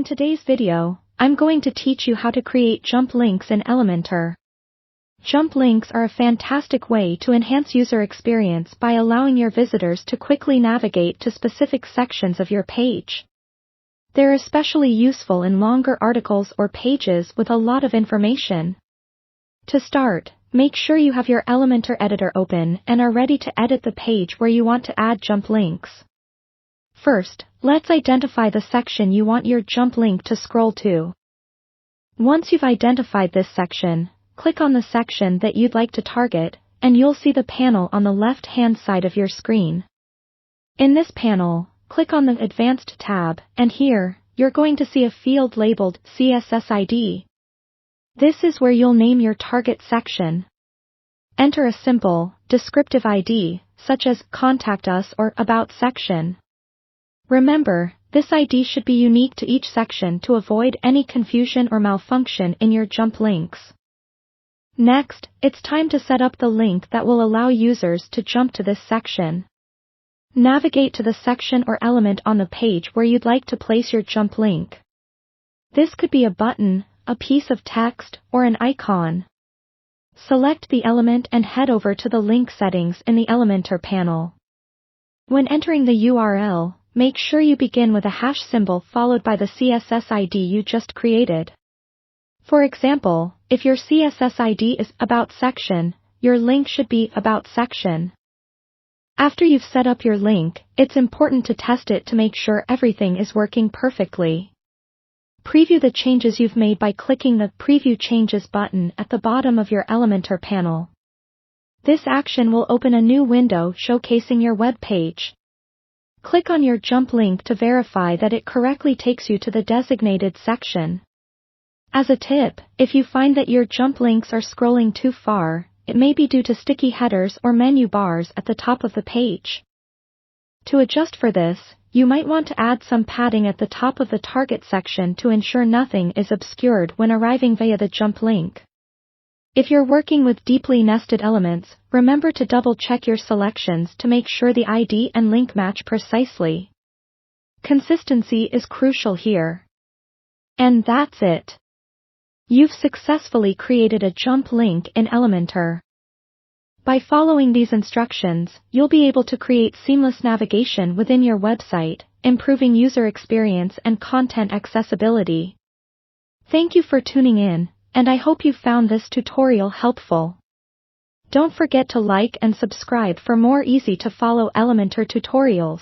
In today's video, I'm going to teach you how to create jump links in Elementor. Jump links are a fantastic way to enhance user experience by allowing your visitors to quickly navigate to specific sections of your page. They're especially useful in longer articles or pages with a lot of information. To start, make sure you have your Elementor editor open and are ready to edit the page where you want to add jump links. First, let's identify the section you want your jump link to scroll to. Once you've identified this section, click on the section that you'd like to target, and you'll see the panel on the left-hand side of your screen. In this panel, click on the Advanced tab, and here, you're going to see a field labeled CSS ID. This is where you'll name your target section. Enter a simple, descriptive ID, such as Contact Us or About section. Remember, this ID should be unique to each section to avoid any confusion or malfunction in your jump links. Next, it's time to set up the link that will allow users to jump to this section. Navigate to the section or element on the page where you'd like to place your jump link. This could be a button, a piece of text, or an icon. Select the element and head over to the link settings in the Elementor panel. When entering the URL, make sure you begin with a hash symbol followed by the CSS ID you just created. For example, if your CSS ID is About section, your link should be About section. After you've set up your link, it's important to test it to make sure everything is working perfectly. Preview the changes you've made by clicking the Preview Changes button at the bottom of your Elementor panel. This action will open a new window showcasing your web page. Click on your jump link to verify that it correctly takes you to the designated section. As a tip, if you find that your jump links are scrolling too far, it may be due to sticky headers or menu bars at the top of the page. To adjust for this, you might want to add some padding at the top of the target section to ensure nothing is obscured when arriving via the jump link. If you're working with deeply nested elements, remember to double-check your selections to make sure the ID and link match precisely. Consistency is crucial here. And that's it. You've successfully created a jump link in Elementor. By following these instructions, you'll be able to create seamless navigation within your website, improving user experience and content accessibility. Thank you for tuning in, and I hope you found this tutorial helpful. Don't forget to like and subscribe for more easy-to-follow Elementor tutorials.